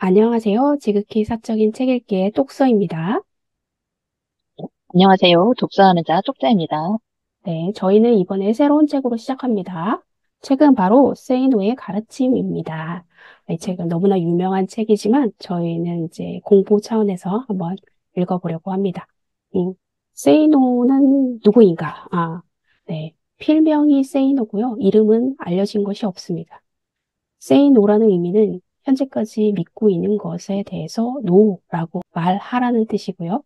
안녕하세요. 지극히 사적인 책 읽기의 똑서입니다. 안녕하세요. 독서하는 자 쪽자입니다. 네, 저희는 이번에 새로운 책으로 시작합니다. 책은 바로 세이노의 가르침입니다. 이 책은 너무나 유명한 책이지만 저희는 이제 공부 차원에서 한번 읽어보려고 합니다. 세이노는 누구인가? 네. 필명이 세이노고요. 이름은 알려진 것이 없습니다. 세이노라는 의미는 현재까지 믿고 있는 것에 대해서 no라고 말하라는 뜻이고요.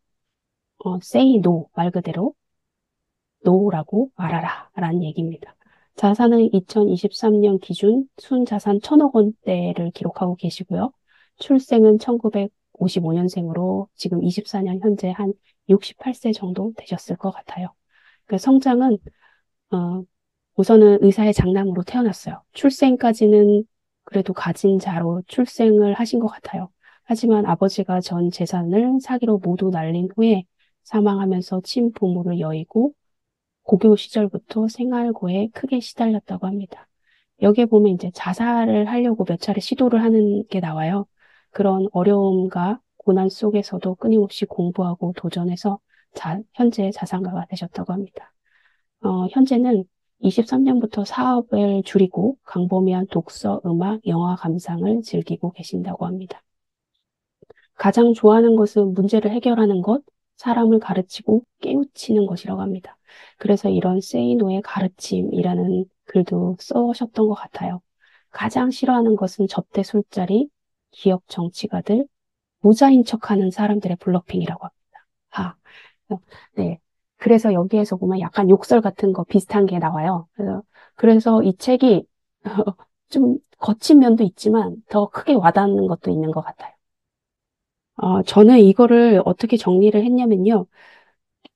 say no, 말 그대로 no라고 말하라 라는 얘기입니다. 자산은 2023년 기준 순자산 1,000억 원대를 기록하고 계시고요. 출생은 1955년생으로 지금 24년 현재 한 68세 정도 되셨을 것 같아요. 그 성장은 어, 우선은 의사의 장남으로 태어났어요. 출생까지는 그래도 가진 자로 출생을 하신 것 같아요. 하지만 아버지가 전 재산을 사기로 모두 날린 후에 사망하면서 친부모를 여의고 고교 시절부터 생활고에 크게 시달렸다고 합니다. 여기에 보면 이제 자살을 하려고 몇 차례 시도를 하는 게 나와요. 그런 어려움과 고난 속에서도 끊임없이 공부하고 도전해서 현재 자산가가 되셨다고 합니다. 현재는 23년부터 사업을 줄이고 광범위한 독서, 음악, 영화 감상을 즐기고 계신다고 합니다. 가장 좋아하는 것은 문제를 해결하는 것, 사람을 가르치고 깨우치는 것이라고 합니다. 그래서 이런 세이노의 가르침이라는 글도 써셨던 것 같아요. 가장 싫어하는 것은 접대 술자리, 기업 정치가들, 부자인 척하는 사람들의 블러핑이라고 합니다. 네. 그래서 여기에서 보면 약간 욕설 같은 거 비슷한 게 나와요. 그래서 이 책이 좀 거친 면도 있지만 더 크게 와닿는 것도 있는 것 같아요. 저는 이거를 어떻게 정리를 했냐면요.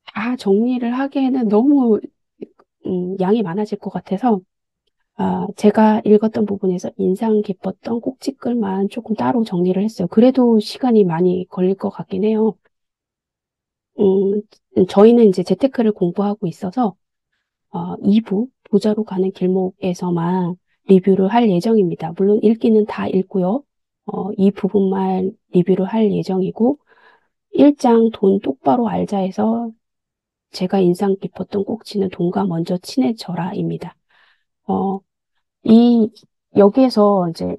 다 정리를 하기에는 너무 양이 많아질 것 같아서 제가 읽었던 부분에서 인상 깊었던 꼭지글만 조금 따로 정리를 했어요. 그래도 시간이 많이 걸릴 것 같긴 해요. 저희는 이제 재테크를 공부하고 있어서 2부 부자로 가는 길목에서만 리뷰를 할 예정입니다. 물론 읽기는 다 읽고요. 이 부분만 리뷰를 할 예정이고 1장 돈 똑바로 알자에서 제가 인상 깊었던 꼭지는 돈과 먼저 친해져라입니다. 어, 이 여기에서 이제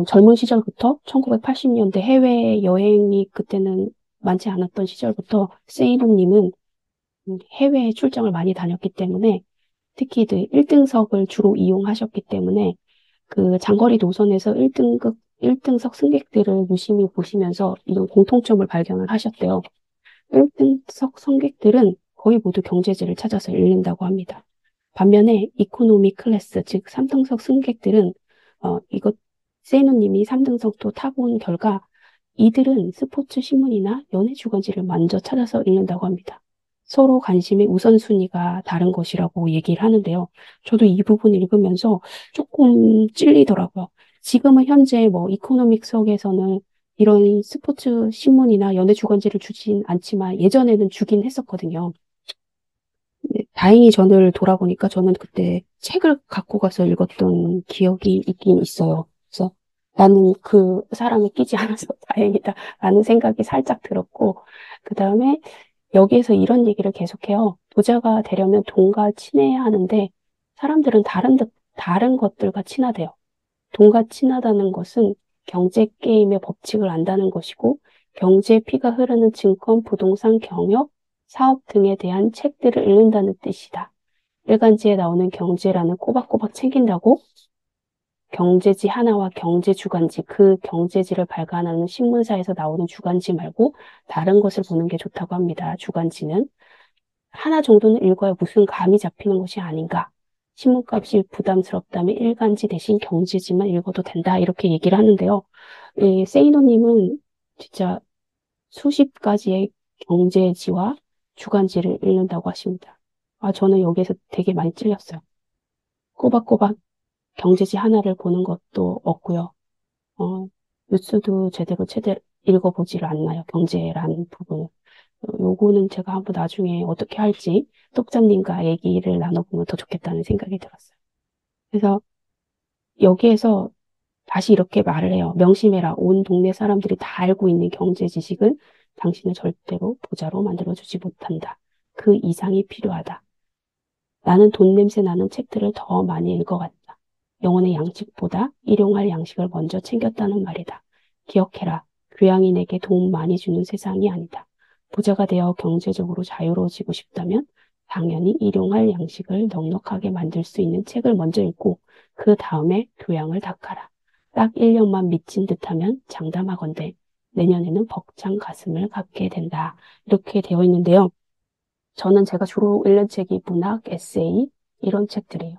젊은 시절부터 1980년대 해외 여행이 그때는 많지 않았던 시절부터 세이동님은 해외 출장을 많이 다녔기 때문에 특히 1등석을 주로 이용하셨기 때문에 그 장거리 노선에서 1등석 승객들을 유심히 보시면서 이런 공통점을 발견을 하셨대요. 1등석 승객들은 거의 모두 경제지를 찾아서 읽는다고 합니다. 반면에 이코노미 클래스, 즉 3등석 승객들은 이것 세이노님이 3등석도 타본 결과 이들은 스포츠 신문이나 연예 주간지를 먼저 찾아서 읽는다고 합니다. 서로 관심의 우선순위가 다른 것이라고 얘기를 하는데요. 저도 이 부분 읽으면서 조금 찔리더라고요. 지금은 현재 뭐 이코노믹석에서는 이런 스포츠 신문이나 연예 주간지를 주진 않지만 예전에는 주긴 했었거든요. 네, 다행히 저를 돌아보니까 저는 그때 책을 갖고 가서 읽었던 기억이 있긴 있어요. 그래서 나는 그 사람에 끼지 않아서 다행이다 라는 생각이 살짝 들었고, 그 다음에 여기에서 이런 얘기를 계속해요. 부자가 되려면 돈과 친해야 하는데 사람들은 다른 것들과 친하대요. 돈과 친하다는 것은 경제 게임의 법칙을 안다는 것이고 경제의 피가 흐르는 증권, 부동산, 경영, 사업 등에 대한 책들을 읽는다는 뜻이다. 일간지에 나오는 경제라는 꼬박꼬박 챙긴다고 경제지 하나와 경제주간지, 그 경제지를 발간하는 신문사에서 나오는 주간지 말고 다른 것을 보는 게 좋다고 합니다. 주간지는. 하나 정도는 읽어야 무슨 감이 잡히는 것이 아닌가. 신문값이 부담스럽다면 일간지 대신 경제지만 읽어도 된다. 이렇게 얘기를 하는데요. 이 세이노님은 진짜 수십 가지의 경제지와 주간지를 읽는다고 하십니다. 저는 여기에서 되게 많이 찔렸어요. 꼬박꼬박 경제지 하나를 보는 것도 없고요. 뉴스도 제대로 읽어보지를 않나요? 경제라는 부분을. 요거는 제가 한번 나중에 어떻게 할지 똑장님과 얘기를 나눠보면 더 좋겠다는 생각이 들었어요. 그래서 여기에서 다시 이렇게 말을 해요. 명심해라. 온 동네 사람들이 다 알고 있는 경제 지식을 당신은 절대로 부자로 만들어주지 못한다. 그 이상이 필요하다. 나는 돈 냄새 나는 책들을 더 많이 읽어갔다. 영혼의 양식보다 일용할 양식을 먼저 챙겼다는 말이다. 기억해라. 교양이 내게 도움 많이 주는 세상이 아니다. 부자가 되어 경제적으로 자유로워지고 싶다면 당연히 일용할 양식을 넉넉하게 만들 수 있는 책을 먼저 읽고 그 다음에 교양을 닦아라. 딱 1년만 미친 듯하면 장담하건대 내년에는 벅찬 가슴을 갖게 된다. 이렇게 되어 있는데요. 저는 제가 주로 읽는 책이 문학, 에세이 이런 책들이에요.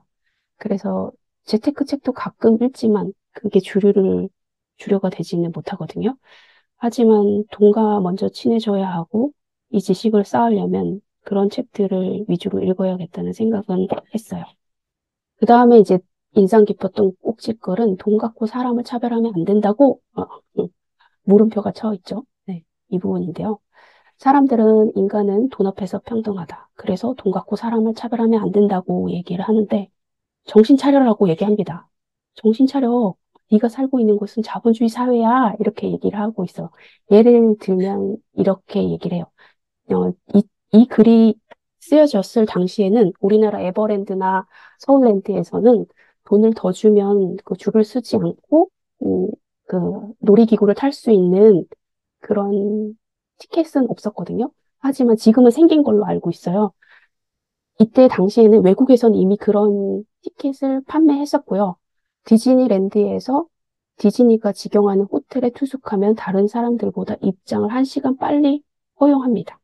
그래서 재테크 책도 가끔 읽지만 그게 주류가 되지는 못하거든요. 하지만 돈과 먼저 친해져야 하고 이 지식을 쌓으려면 그런 책들을 위주로 읽어야겠다는 생각은 했어요. 그 다음에 이제 인상 깊었던 꼭지글은 돈 갖고 사람을 차별하면 안 된다고 물음표가 쳐 있죠. 네, 이 부분인데요. 사람들은 인간은 돈 앞에서 평등하다. 그래서 돈 갖고 사람을 차별하면 안 된다고 얘기를 하는데 정신 차려라고 얘기합니다. 정신 차려. 네가 살고 있는 곳은 자본주의 사회야. 이렇게 얘기를 하고 있어. 예를 들면 이렇게 얘기를 해요. 이 글이 쓰여졌을 당시에는 우리나라 에버랜드나 서울랜드에서는 돈을 더 주면 그 줄을 서지 않고 그 놀이기구를 탈 수 있는 그런 티켓은 없었거든요. 하지만 지금은 생긴 걸로 알고 있어요. 이때 당시에는 외국에선 이미 그런 티켓을 판매했었고요. 디즈니랜드에서 디즈니가 직영하는 호텔에 투숙하면 다른 사람들보다 입장을 1시간 빨리 허용합니다.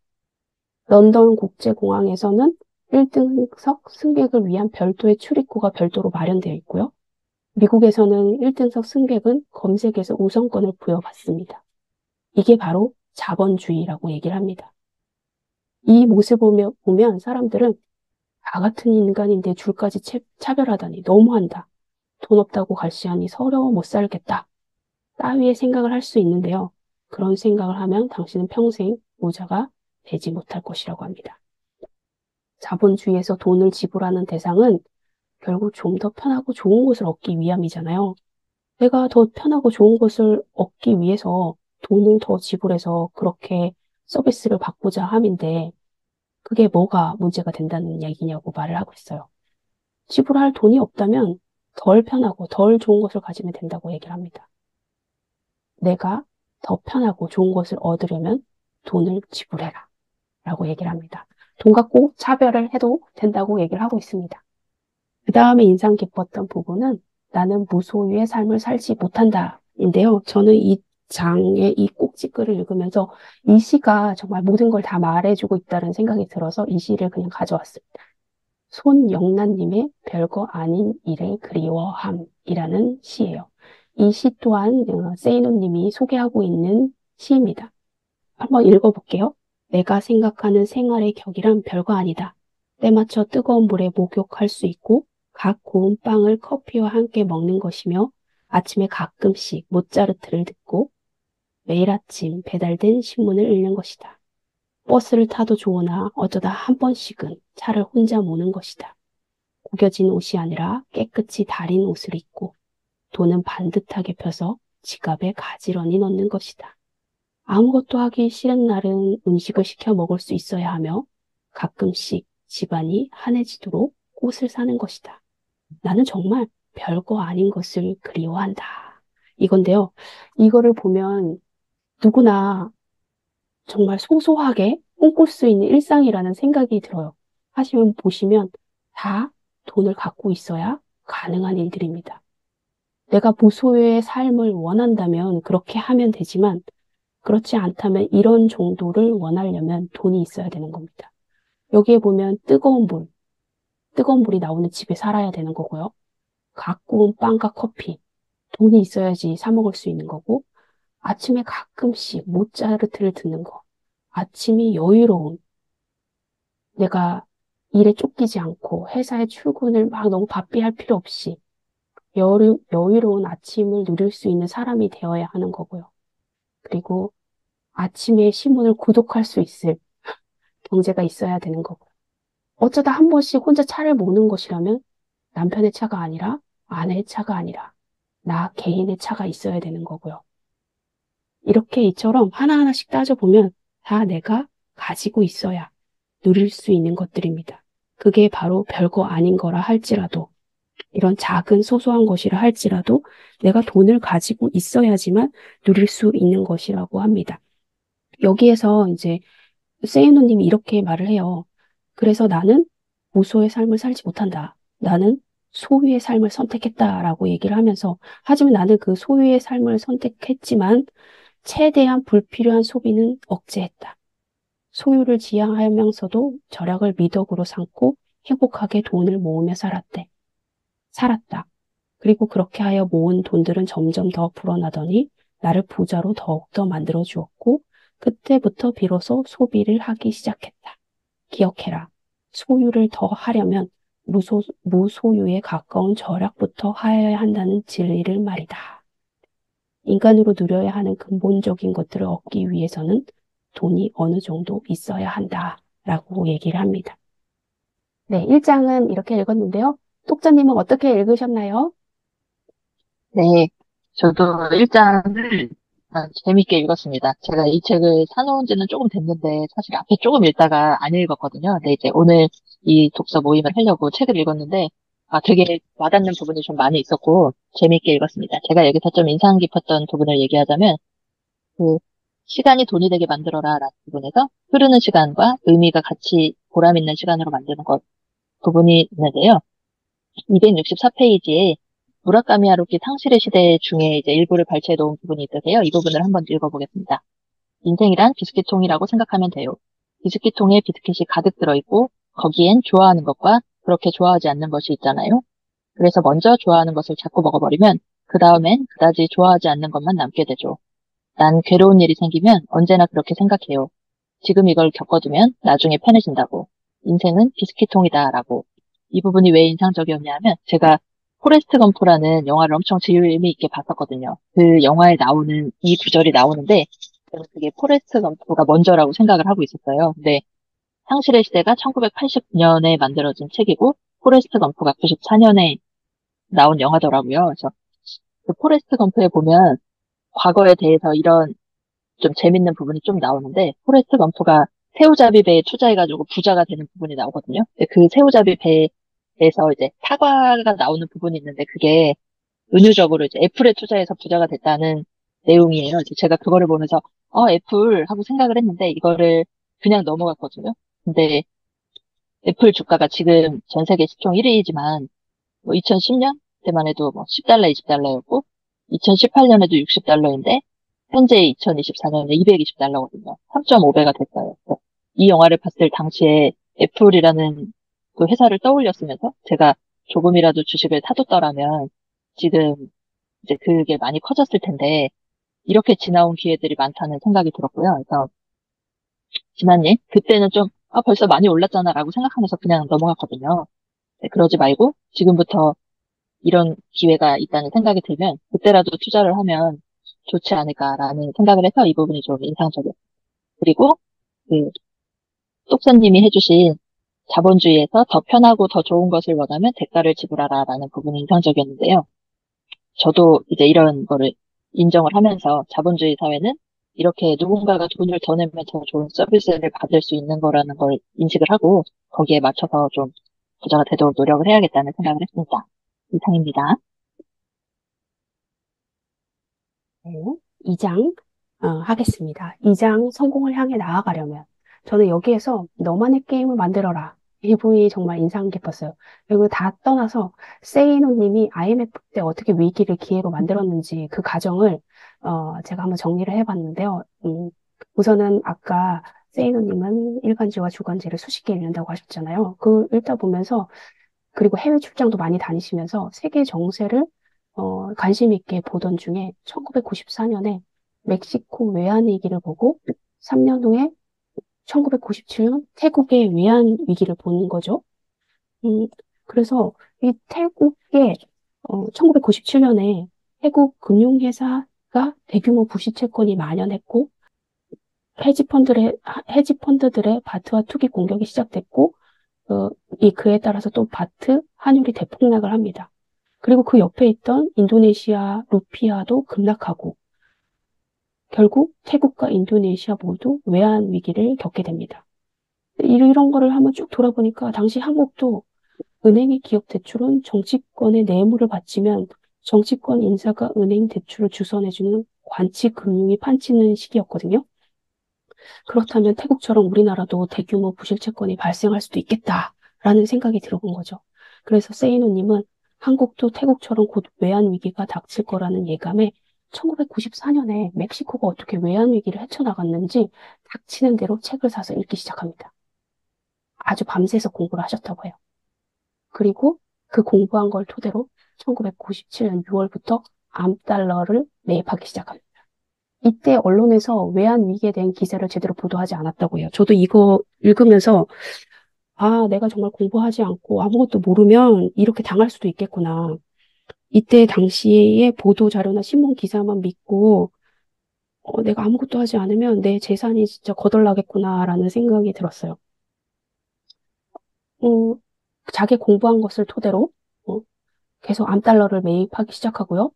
런던 국제공항에서는 1등석 승객을 위한 별도의 출입구가 별도로 마련되어 있고요. 미국에서는 1등석 승객은 검색에서 우선권을 부여받습니다. 이게 바로 자본주의라고 얘기를 합니다. 이 모습을 보면 사람들은 나 같은 인간인데 줄까지 차별하다니 너무한다. 돈 없다고 갈시하니 서러워 못 살겠다. 따위의 생각을 할 수 있는데요. 그런 생각을 하면 당신은 평생 부자가 되지 못할 것이라고 합니다. 자본주의에서 돈을 지불하는 대상은 결국 좀 더 편하고 좋은 것을 얻기 위함이잖아요. 내가 더 편하고 좋은 것을 얻기 위해서 돈을 더 지불해서 그렇게 서비스를 받고자 함인데 그게 뭐가 문제가 된다는 얘기냐고 말을 하고 있어요. 지불할 돈이 없다면 덜 편하고 덜 좋은 것을 가지면 된다고 얘기를 합니다. 내가 더 편하고 좋은 것을 얻으려면 돈을 지불해라 라고 얘기를 합니다. 돈 갖고 차별을 해도 된다고 얘기를 하고 있습니다. 그 다음에 인상 깊었던 부분은 나는 무소유의 삶을 살지 못한다 인데요. 저는 이 장의 이 꼭지글을 읽으면서 이 시가 정말 모든 걸 다 말해주고 있다는 생각이 들어서 이 시를 그냥 가져왔습니다. 손영란님의 별거 아닌 일을 그리워함이라는 시예요. 이 시 또한 세이노님이 소개하고 있는 시입니다. 한번 읽어볼게요. 내가 생각하는 생활의 격이란 별거 아니다. 때맞춰 뜨거운 물에 목욕할 수 있고 각 구운 빵을 커피와 함께 먹는 것이며 아침에 가끔씩 모차르트를 듣고 매일 아침 배달된 신문을 읽는 것이다. 버스를 타도 좋으나 어쩌다 한 번씩은 차를 혼자 모는 것이다. 구겨진 옷이 아니라 깨끗이 다린 옷을 입고 돈은 반듯하게 펴서 지갑에 가지런히 넣는 것이다. 아무것도 하기 싫은 날은 음식을 시켜 먹을 수 있어야 하며 가끔씩 집안이 한해지도록 꽃을 사는 것이다. 나는 정말 별거 아닌 것을 그리워한다. 이건데요. 이거를 보면 누구나 정말 소소하게 꿈꿀 수 있는 일상이라는 생각이 들어요. 하시면 보시면 다 돈을 갖고 있어야 가능한 일들입니다. 내가 무소유의 삶을 원한다면 그렇게 하면 되지만 그렇지 않다면 이런 정도를 원하려면 돈이 있어야 되는 겁니다. 여기에 보면 뜨거운 물이 나오는 집에 살아야 되는 거고요. 갖고 온 빵과 커피, 돈이 있어야지 사 먹을 수 있는 거고, 아침에 가끔씩 모차르트를 듣는 거, 아침이 여유로운, 내가 일에 쫓기지 않고 회사에 출근을 막 너무 바삐 할 필요 없이 여유로운 아침을 누릴 수 있는 사람이 되어야 하는 거고요. 그리고 아침에 신문을 구독할 수 있을 경제가 있어야 되는 거고. 어쩌다 한 번씩 혼자 차를 모는 것이라면 남편의 차가 아니라 아내의 차가 아니라 나 개인의 차가 있어야 되는 거고요. 이렇게 이처럼 하나하나씩 따져보면 다 내가 가지고 있어야 누릴 수 있는 것들입니다. 그게 바로 별거 아닌 거라 할지라도, 이런 작은 소소한 것이라 할지라도 내가 돈을 가지고 있어야지만 누릴 수 있는 것이라고 합니다. 여기에서 이제 세이노님이 이렇게 말을 해요. 그래서 나는 무소의 삶을 살지 못한다. 나는 소유의 삶을 선택했다라고 얘기를 하면서, 하지만 나는 그 소유의 삶을 선택했지만 최대한 불필요한 소비는 억제했다. 소유를 지향하면서도 절약을 미덕으로 삼고 행복하게 돈을 모으며 살았다. 그리고 그렇게 하여 모은 돈들은 점점 더 불어나더니 나를 부자로 더욱더 만들어 주었고, 그때부터 비로소 소비를 하기 시작했다. 기억해라. 소유를 더 하려면 무소유에 가까운 절약부터 하여야 한다는 진리를 말이다. 인간으로 누려야 하는 근본적인 것들을 얻기 위해서는 돈이 어느 정도 있어야 한다. 라고 얘기를 합니다. 네, 1장은 이렇게 읽었는데요. 독자님은 어떻게 읽으셨나요? 네, 저도 1장을 재밌게 읽었습니다. 제가 이 책을 사놓은 지는 조금 됐는데, 사실 앞에 조금 읽다가 안 읽었거든요. 근데 이제 오늘 이 독서 모임을 하려고 책을 읽었는데, 되게 와닿는 부분이 좀 많이 있었고, 재밌게 읽었습니다. 제가 여기서 좀 인상 깊었던 부분을 얘기하자면, 그, 시간이 돈이 되게 만들어라 라는 부분에서 흐르는 시간과 의미가 같이 보람 있는 시간으로 만드는 것 부분이 있는데요. 264페이지에 무라카미 하루키 상실의 시대 중에 이제 일부를 발췌해 놓은 부분이 있으세요. 이 부분을 한번 읽어보겠습니다. 인생이란 비스킷통이라고 생각하면 돼요. 비스킷통에 비스킷이 가득 들어있고 거기엔 좋아하는 것과 그렇게 좋아하지 않는 것이 있잖아요. 그래서 먼저 좋아하는 것을 자꾸 먹어버리면 그 다음엔 그다지 좋아하지 않는 것만 남게 되죠. 난 괴로운 일이 생기면 언제나 그렇게 생각해요. 지금 이걸 겪어두면 나중에 편해진다고. 인생은 비스킷통이다라고. 이 부분이 왜 인상적이었냐면 제가 포레스트 검프라는 영화를 엄청 재미 있게 봤었거든요. 그 영화에 나오는 이 구절이 나오는데 저는 그게 포레스트 검프가 먼저라고 생각을 하고 있었어요. 근데 상실의 시대가 1989년에 만들어진 책이고 포레스트 검프가 94년에 나온 영화더라고요. 그래서 그 포레스트 검프에 보면 과거에 대해서 이런 좀 재밌는 부분이 좀 나오는데 포레스트 검프가 새우잡이 배에 투자해가지고 부자가 되는 부분이 나오거든요. 근데 그 새우잡이 배에서 이제 사과가 나오는 부분이 있는데 그게 은유적으로 이제 애플에 투자해서 부자가 됐다는 내용이에요. 그래서 제가 그거를 보면서 애플 하고 생각을 했는데 이거를 그냥 넘어갔거든요. 근데 애플 주가가 지금 전 세계 시총 1위이지만 뭐 2010년 때만 해도 뭐 10달러, 20달러였고 2018년에도 60달러인데 현재 2024년에 220달러거든요. 3.5배가 됐어요. 그래서 이 영화를 봤을 당시에 애플이라는 그 회사를 떠올렸으면서 제가 조금이라도 주식을 사뒀더라면 지금 이제 그게 많이 커졌을 텐데 이렇게 지나온 기회들이 많다는 생각이 들었고요. 그래서 지난해 그때는 좀 벌써 많이 올랐잖아라고 생각하면서 그냥 넘어갔거든요. 네, 그러지 말고 지금부터 이런 기회가 있다는 생각이 들면 그때라도 투자를 하면 좋지 않을까라는 생각을 해서 이 부분이 좀 인상적이었어요. 그리고 그 똑사님이 해주신 자본주의에서 더 편하고 더 좋은 것을 원하면 대가를 지불하라라는 부분이 인상적이었는데요. 저도 이제 이런 거를 인정을 하면서 자본주의 사회는 이렇게 누군가가 돈을 더 내면 더 좋은 서비스를 받을 수 있는 거라는 걸 인식을 하고 거기에 맞춰서 좀 부자가 되도록 노력을 해야겠다는 생각을 했습니다. 이상입니다. 네, 2장 하겠습니다. 2장 성공을 향해 나아가려면 저는 여기에서 너만의 게임을 만들어라. 이 부분이 정말 인상 깊었어요. 그리고 다 떠나서 세이노님이 IMF 때 어떻게 위기를 기회로 만들었는지 그 과정을 제가 한번 정리를 해봤는데요. 우선은 아까 세이노님은 일간지와 주간지를 수십 개 읽는다고 하셨잖아요. 그 읽다 보면서, 그리고 해외 출장도 많이 다니시면서 세계 정세를 관심 있게 보던 중에 1994년에 멕시코 외환위기를 보고 3년 후에 1997년 태국의 외환 위기를 보는 거죠. 음, 그래서 이 태국의 1997년에 태국 금융회사가 대규모 부실 채권이 만연했고 헤지펀드들의 바트와 투기 공격이 시작됐고 그에 따라서 또 바트 환율이 대폭락을 합니다. 그리고 그 옆에 있던 인도네시아 루피아도 급락하고 결국 태국과 인도네시아 모두 외환 위기를 겪게 됩니다. 이런 거를 한번 쭉 돌아보니까 당시 한국도 은행의 기업 대출은 정치권의 뇌물을 바치면 정치권 인사가 은행 대출을 주선해주는 관치 금융이 판치는 시기였거든요. 그렇다면 태국처럼 우리나라도 대규모 부실채권이 발생할 수도 있겠다라는 생각이 들어본 거죠. 그래서 세이노님은 한국도 태국처럼 곧 외환 위기가 닥칠 거라는 예감에 1994년에 멕시코가 어떻게 외환 위기를 헤쳐나갔는지 닥치는 대로 책을 사서 읽기 시작합니다. 아주 밤새서 공부를 하셨다고 해요. 그리고 그 공부한 걸 토대로 1997년 6월부터 암달러를 매입하기 시작합니다. 이때 언론에서 외환 위기에 대한 기사를 제대로 보도하지 않았다고 해요. 저도 이거 읽으면서 아, 내가 정말 공부하지 않고 아무것도 모르면 이렇게 당할 수도 있겠구나. 이때 당시의 보도 자료나 신문 기사만 믿고 내가 아무것도 하지 않으면 내 재산이 진짜 거덜나겠구나라는 생각이 들었어요. 음, 자기 공부한 것을 토대로 어, 계속 암달러를 매입하기 시작하고요.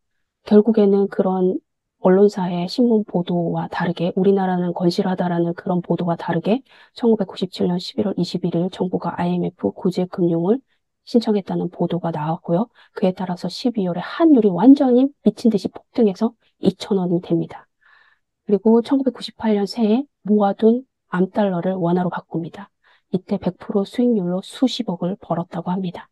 결국에는 그런 언론사의 신문 보도와 다르게 우리나라는 건실하다라는 그런 보도와 다르게 1997년 11월 21일 정부가 IMF 구제 금융을 신청했다는 보도가 나왔고요. 그에 따라서 12월에 환율이 완전히 미친 듯이 폭등해서 2,000원이 됩니다. 그리고 1998년 새해 모아둔 암달러를 원화로 바꿉니다. 이때 100% 수익률로 수십억을 벌었다고 합니다.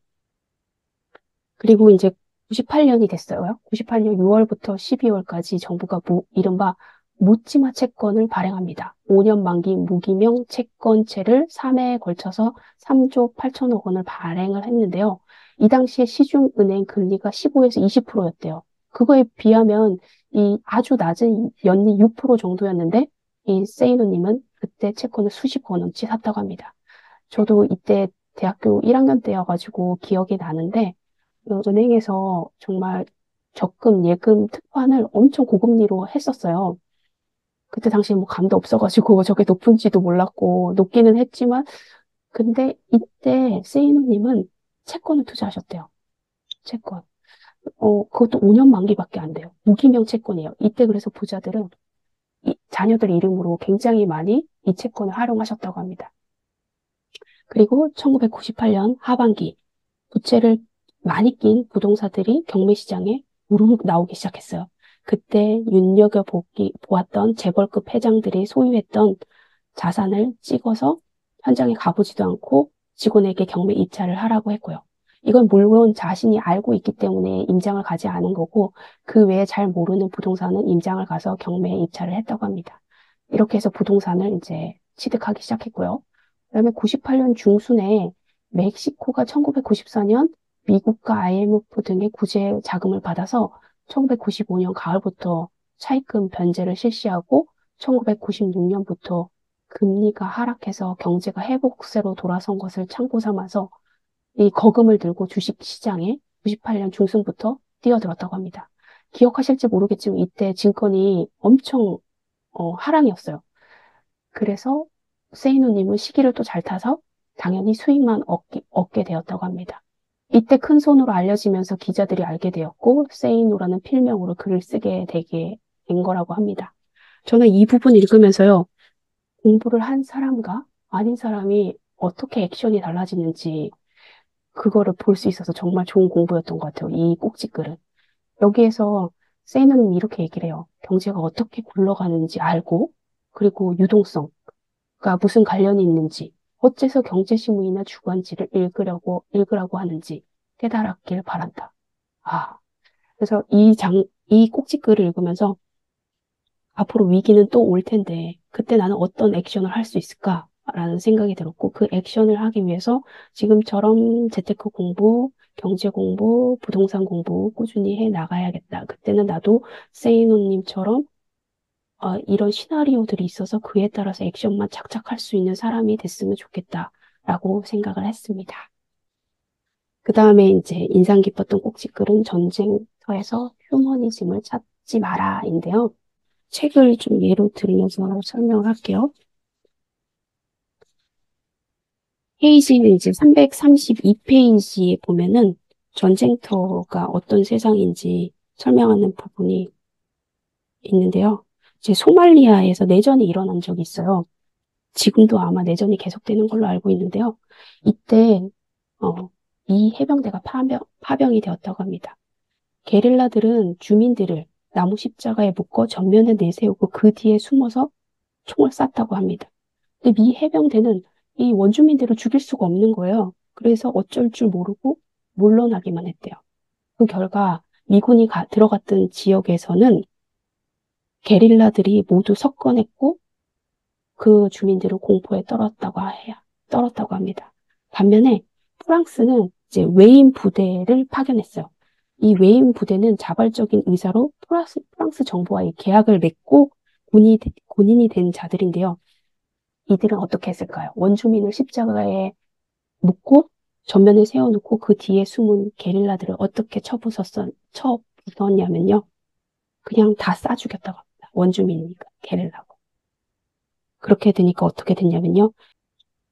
그리고 이제 98년이 됐어요. 98년 6월부터 12월까지 정부가 이른바 묻지마 채권을 발행합니다. 5년 만기 무기명 채권채를 3회에 걸쳐서 3조 8천억 원을 발행을 했는데요. 이 당시에 시중은행 금리가 15에서 20%였대요. 그거에 비하면 이 아주 낮은 연리 6% 정도였는데 이 세이노님은 그때 채권을 수십억 원어치 샀다고 합니다. 저도 이때 대학교 1학년 때여가지고 기억이 나는데 은행에서 정말 적금, 예금, 특환을 엄청 고금리로 했었어요. 그때 당시에 뭐 감도 없어가지고 저게 높은지도 몰랐고 높기는 했지만 근데 이때 세이노님은 채권을 투자하셨대요. 채권. 그것도 5년 만기밖에 안 돼요. 무기명 채권이에요. 이때 그래서 부자들은 자녀들 이름으로 굉장히 많이 이 채권을 활용하셨다고 합니다. 그리고 1998년 하반기 부채를 많이 낀 부동산들이 경매시장에 우르르 나오기 시작했어요. 그때 눈여겨보았던 재벌급 회장들이 소유했던 자산을 찍어서 현장에 가보지도 않고 직원에게 경매 입찰을 하라고 했고요. 이건 물론 자신이 알고 있기 때문에 임장을 가지 않은 거고 그 외에 잘 모르는 부동산은 임장을 가서 경매에 입찰을 했다고 합니다. 이렇게 해서 부동산을 이제 취득하기 시작했고요. 그다음에 98년 중순에 멕시코가 1994년 미국과 IMF 등의 구제 자금을 받아서 1995년 가을부터 차입금 변제를 실시하고 1996년부터 금리가 하락해서 경제가 회복세로 돌아선 것을 참고 삼아서 이 거금을 들고 주식 시장에 98년 중순부터 뛰어들었다고 합니다. 기억하실지 모르겠지만 이때 증권이 엄청 하락이었어요. 그래서 세이노님은 시기를 또 잘 타서 당연히 수익만 얻게 되었다고 합니다. 이때 큰 손으로 알려지면서 기자들이 알게 되었고 세이노라는 필명으로 글을 쓰게 되게 된 거라고 합니다. 저는 이 부분 읽으면서요. 공부를 한 사람과 아닌 사람이 어떻게 액션이 달라지는지 그거를 볼 수 있어서 정말 좋은 공부였던 것 같아요. 이 꼭지글은. 여기에서 세이노님이 이렇게 얘기를 해요. 경제가 어떻게 굴러가는지 알고 그리고 유동성 가 무슨 관련이 있는지, 어째서 경제신문이나 주간지를 읽으라고 하는지 깨달았길 바란다. 아, 그래서 이 꼭지글을 읽으면서 앞으로 위기는 또 올 텐데, 그때 나는 어떤 액션을 할 수 있을까? 라는 생각이 들었고, 그 액션을 하기 위해서 지금처럼 재테크 공부, 경제 공부, 부동산 공부 꾸준히 해 나가야겠다. 그때는 나도 세이노님처럼 이런 시나리오들이 있어서 그에 따라서 액션만 착착 할 수 있는 사람이 됐으면 좋겠다라고 생각을 했습니다. 그 다음에 이제 인상 깊었던 꼭지글은 전쟁터에서 휴머니즘을 찾지 마라인데요. 책을 좀 예로 들면서 설명을 할게요. 페이지는 이제 332페이지에 보면은 전쟁터가 어떤 세상인지 설명하는 부분이 있는데요. 이제 소말리아에서 내전이 일어난 적이 있어요. 지금도 아마 내전이 계속되는 걸로 알고 있는데요. 이때 이 해병대가 파병이 되었다고 합니다. 게릴라들은 주민들을 나무 십자가에 묶어 전면에 내세우고 그 뒤에 숨어서 총을 쐈다고 합니다. 근데 미 해병대는 이 원주민들을 죽일 수가 없는 거예요. 그래서 어쩔 줄 모르고 물러나기만 했대요. 그 결과 미군이 들어갔던 지역에서는 게릴라들이 모두 석권했고 그 주민들은 공포에 떨었다고 합니다. 반면에 프랑스는 이제 외인 부대를 파견했어요. 이 외인 부대는 자발적인 의사로 프랑스 정부와의 계약을 맺고 군인이 된 자들인데요. 이들은 어떻게 했을까요? 원주민을 십자가에 묶고 전면에 세워놓고 그 뒤에 숨은 게릴라들을 어떻게 쳐부쉈냐면요. 그냥 다 쏴 죽였다고 합니다. 원주민이니까 게릴라고. 그렇게 되니까 어떻게 됐냐면요.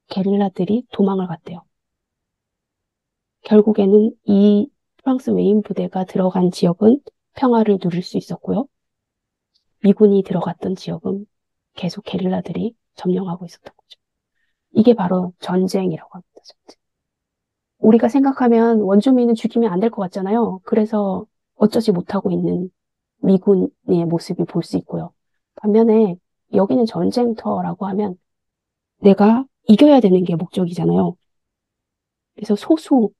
게릴라들이 도망을 갔대요. 결국에는 이 프랑스 외인 부대가 들어간 지역은 평화를 누릴 수 있었고요. 미군이 들어갔던 지역은 계속 게릴라들이 점령하고 있었던 거죠. 이게 바로 전쟁이라고 합니다. 전쟁. 우리가 생각하면 원주민은 죽이면 안 될 것 같잖아요. 그래서 어쩌지 못하고 있는 미군의 모습이 볼 수 있고요. 반면에 여기는 전쟁터라고 하면 내가 이겨야 되는 게 목적이잖아요. 그래서 소수의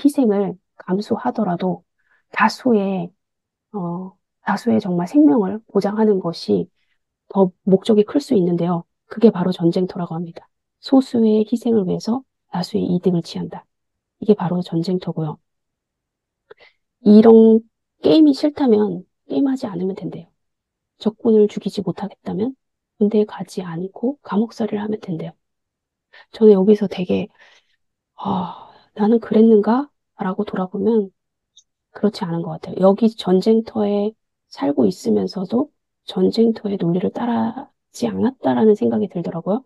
희생을 감수하더라도 다수의, 다수의 정말 생명을 보장하는 것이 더 목적이 클 수 있는데요. 그게 바로 전쟁터라고 합니다. 소수의 희생을 위해서 다수의 이득을 취한다. 이게 바로 전쟁터고요. 이런 게임이 싫다면 게임하지 않으면 된대요. 적군을 죽이지 못하겠다면 군대에 가지 않고 감옥살이를 하면 된대요. 저는 여기서 되게 나는 그랬는가? 라고 돌아보면 그렇지 않은 것 같아요. 여기 전쟁터에 살고 있으면서도 전쟁터의 논리를 따르지 않았다라는 생각이 들더라고요.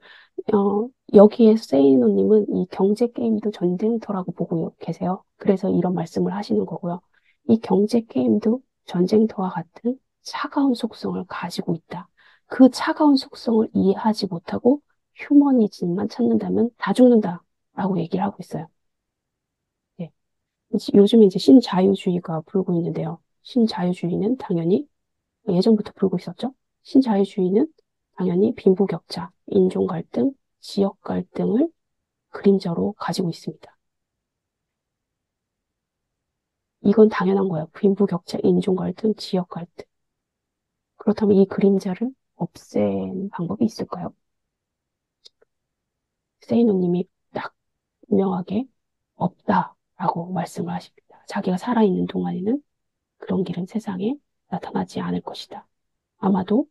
여기에 세이노님은 이 경제 게임도 전쟁터라고 보고 계세요. 그래서 이런 말씀을 하시는 거고요. 이 경제 게임도 전쟁터와 같은 차가운 속성을 가지고 있다. 그 차가운 속성을 이해하지 못하고 휴머니즘만 찾는다면 다 죽는다라고 얘기를 하고 있어요. 네. 요즘에 이제 신자유주의가 불고 있는데요. 신자유주의는 당연히 예전부터 불고 있었죠. 신자유주의는 당연히 빈부격차, 인종 갈등, 지역 갈등을 그림자로 가지고 있습니다. 이건 당연한 거예요. 빈부격차, 인종 갈등, 지역 갈등. 그렇다면 이 그림자를 없애는 방법이 있을까요? 세이노님이 딱 분명하게 없다라고 말씀을 하십니다. 자기가 살아있는 동안에는 그런 길은 세상에 나타나지 않을 것이다. 아마도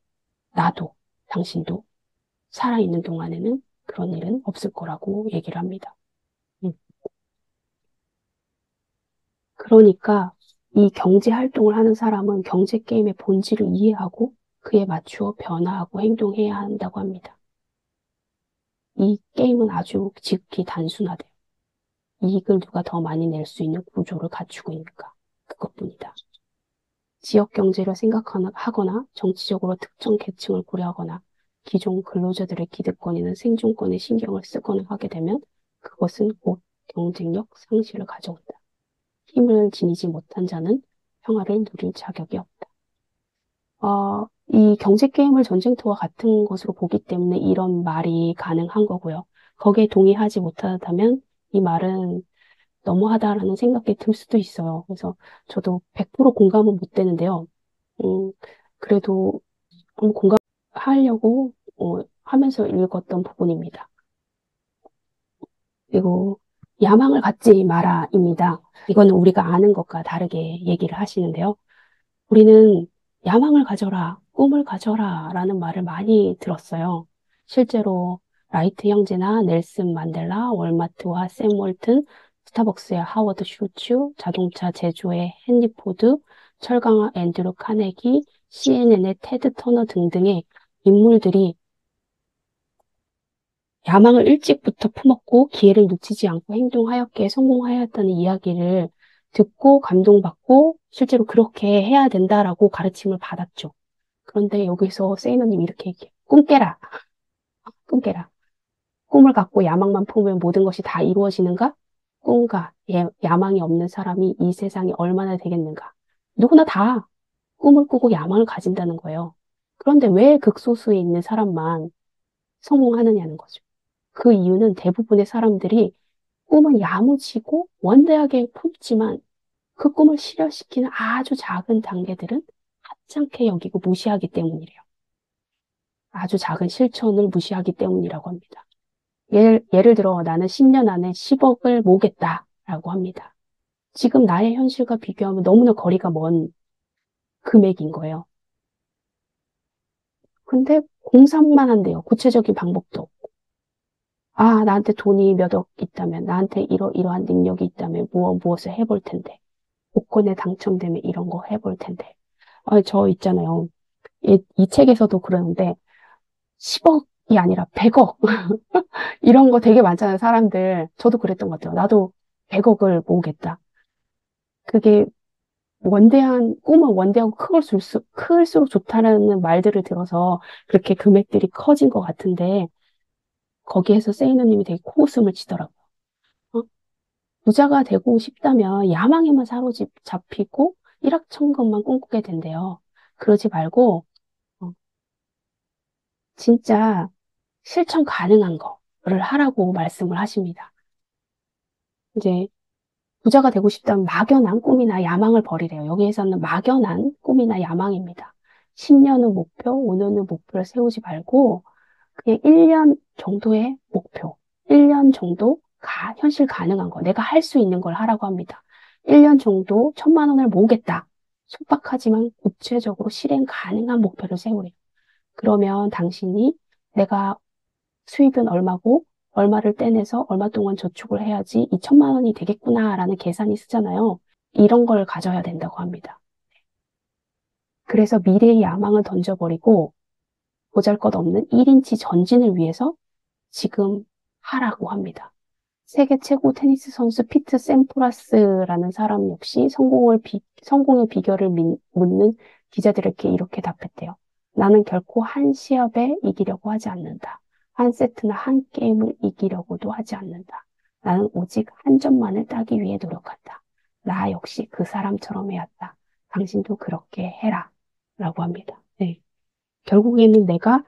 나도 당신도 살아있는 동안에는 그런 일은 없을 거라고 얘기를 합니다. 음. 그러니까 이 경제 활동을 하는 사람은 경제 게임의 본질을 이해하고 그에 맞추어 변화하고 행동해야 한다고 합니다. 이 게임은 아주 지극히 단순하대요. 이익을 누가 더 많이 낼 수 있는 구조를 갖추고 있는가. 그것뿐이다. 지역 경제를 생각하거나 정치적으로 특정 계층을 고려하거나 기존 근로자들의 기득권이나 생존권에 신경을 쓰거나 하게 되면 그것은 곧 경쟁력 상실을 가져온다. 힘을 지니지 못한 자는 평화를 누릴 자격이 없다. 이 경제 게임을 전쟁터와 같은 것으로 보기 때문에 이런 말이 가능한 거고요. 거기에 동의하지 못하다면 이 말은 너무하다라는 생각이 들 수도 있어요. 그래서 저도 100% 공감은 못 되는데요. 음, 그래도 한번 공감하려고 하면서 읽었던 부분입니다. 그리고 야망을 갖지 마라입니다. 이거는 우리가 아는 것과 다르게 얘기를 하시는데요. 우리는 야망을 가져라, 꿈을 가져라 라는 말을 많이 들었어요. 실제로 라이트 형제나 넬슨 만델라, 월마트와 샘 월튼, 스타벅스의 하워드 슐츠, 자동차 제조의 헨리 포드, 철강화 앤드루 카네기, CNN의 테드 터너 등등의 인물들이 야망을 일찍부터 품었고 기회를 놓치지 않고 행동하였기에 성공하였다는 이야기를 듣고 감동받고 실제로 그렇게 해야 된다라고 가르침을 받았죠. 그런데 여기서 세이너님이 이렇게 얘기해요. 꿈 깨라. 꿈 깨라. 꿈을 갖고 야망만 품으면 모든 것이 다 이루어지는가? 꿈과 야망이 없는 사람이 이 세상에 얼마나 되겠는가? 누구나 다 꿈을 꾸고 야망을 가진다는 거예요. 그런데 왜 극소수에 있는 사람만 성공하느냐는 거죠. 그 이유는 대부분의 사람들이 꿈은 야무지고 원대하게 품지만 그 꿈을 실현시키는 아주 작은 단계들은 하찮게 여기고 무시하기 때문이래요. 아주 작은 실천을 무시하기 때문이라고 합니다. 예를 들어 나는 10년 안에 10억을 모으겠다라고 합니다. 지금 나의 현실과 비교하면 너무나 거리가 먼 금액인 거예요. 근데 공산만 한대요. 구체적인 방법도 없고. 아, 나한테 돈이 몇 억 있다면, 나한테 이러한 능력이 있다면 무엇을 해볼 텐데. 복권에 당첨되면 이런 거 해볼 텐데. 저 있잖아요. 이 책에서도 그러는데 10억이 아니라 100억 이런 거 되게 많잖아요, 사람들. 저도 그랬던 것 같아요. 나도 100억을 모으겠다. 그게 꿈은 원대하고 클수록 좋다라는 말들을 들어서 그렇게 금액들이 커진 것 같은데 거기에서 세이너님이 되게 코웃음을 치더라고요. 어? 부자가 되고 싶다면 야망에만 사로잡히고 일확천금만 꿈꾸게 된대요. 그러지 말고 어, 진짜 실천 가능한 거를 하라고 말씀을 하십니다. 이제 부자가 되고 싶다면 막연한 꿈이나 야망을 버리래요. 여기에서는 막연한 꿈이나 야망입니다. 10년 후 목표, 5년 후 목표를 세우지 말고 그냥 1년 정도의 목표, 1년 정도 현실 가능한 거, 내가 할 수 있는 걸 하라고 합니다. 1년 정도 1,000만 원을 모으겠다. 소박하지만 구체적으로 실행 가능한 목표를 세우래요. 그러면 당신이 내가 수입은 얼마고 얼마를 떼내서 얼마 동안 저축을 해야지 이 1,000만 원이 되겠구나라는 계산이 쓰잖아요. 이런 걸 가져야 된다고 합니다. 그래서 미래의 야망을 던져버리고 보잘것없는 1인치 전진을 위해서 지금 하라고 합니다. 세계 최고 테니스 선수 피트 샘프라스라는 사람 역시 성공의 비결을 묻는 기자들에게 이렇게 답했대요. 나는 결코 한 시합에 이기려고 하지 않는다. 한 세트나 한 게임을 이기려고도 하지 않는다. 나는 오직 한 점만을 따기 위해 노력한다. 나 역시 그 사람처럼 해왔다. 당신도 그렇게 해라. 라고 합니다. 네. 결국에는 내가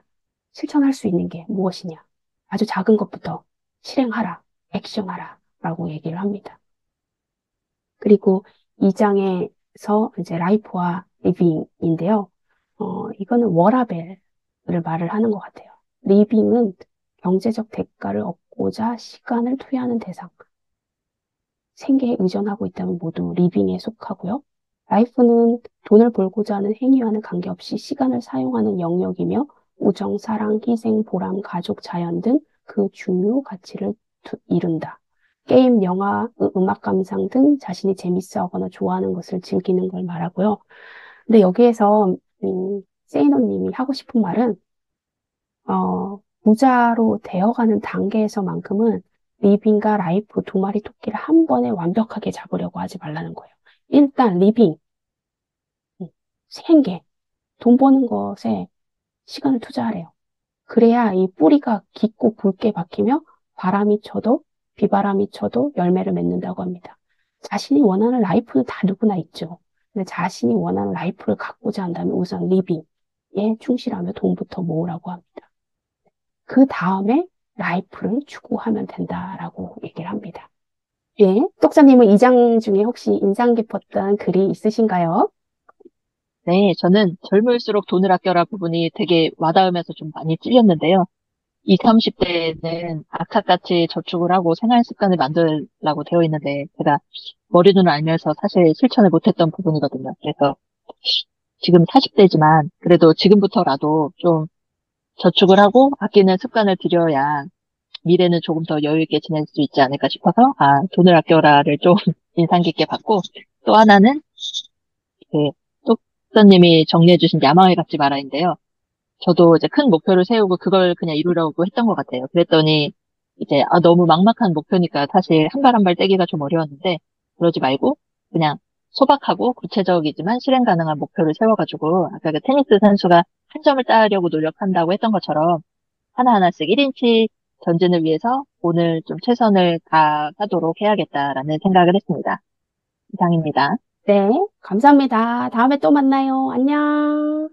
실천할 수 있는 게 무엇이냐? 아주 작은 것부터 실행하라, 액션하라 라고 얘기를 합니다. 그리고 2장에서 이제 라이프와 리빙인데요. 이거는 워라밸을 말을 하는 것 같아요. 리빙은 경제적 대가를 얻고자 시간을 투여하는 대상. 생계에 의존하고 있다면 모두 리빙에 속하고요. 라이프는 돈을 벌고자 하는 행위와는 관계없이 시간을 사용하는 영역이며 우정, 사랑, 희생, 보람, 가족, 자연 등 그 중요 가치를 이룬다. 게임, 영화, 음악 감상 등 자신이 재밌어하거나 좋아하는 것을 즐기는 걸 말하고요. 근데 여기에서 세이노님이 하고 싶은 말은 부자로 되어가는 단계에서만큼은 리빙과 라이프 두 마리 토끼를 한 번에 완벽하게 잡으려고 하지 말라는 거예요. 일단 리빙, 생계, 돈 버는 것에 시간을 투자하래요. 그래야 이 뿌리가 깊고 굵게 박히며 바람이 쳐도 비바람이 쳐도 열매를 맺는다고 합니다. 자신이 원하는 라이프는 다 누구나 있죠. 근데 자신이 원하는 라이프를 갖고자 한다면 우선 리빙에 충실하며 돈부터 모으라고 합니다. 그 다음에 라이프를 추구하면 된다라고 얘기를 합니다. 예, 떡자님은 이 장 중에 혹시 인상 깊었던 글이 있으신가요? 네, 저는 젊을수록 돈을 아껴라 부분이 되게 와닿으면서 좀 많이 찔렸는데요. 20, 30대에는 악착같이 저축을 하고 생활 습관을 만들라고 되어 있는데 제가 머리눈을 알면서 사실 실천을 못했던 부분이거든요. 그래서 지금 40대지만 그래도 지금부터라도 좀 저축을 하고 아끼는 습관을 들여야 미래는 조금 더 여유 있게 지낼 수 있지 않을까 싶어서 돈을 아껴라를 좀 인상 깊게 봤고 또 하나는 그 똑사님이 정리해 주신 야망을 갖지 마라인데요. 저도 이제 큰 목표를 세우고 그걸 그냥 이루려고 했던 것 같아요. 그랬더니 이제 너무 막막한 목표니까 사실 한 발 한 발 떼기가 좀 어려웠는데 그러지 말고 그냥 소박하고 구체적이지만 실행 가능한 목표를 세워가지고 아까 그 테니스 선수가 한 점을 따려고 노력한다고 했던 것처럼 하나하나씩 1인치 전진을 위해서 오늘 좀 최선을 다하도록 해야겠다라는 생각을 했습니다. 이상입니다. 네, 감사합니다. 다음에 또 만나요. 안녕.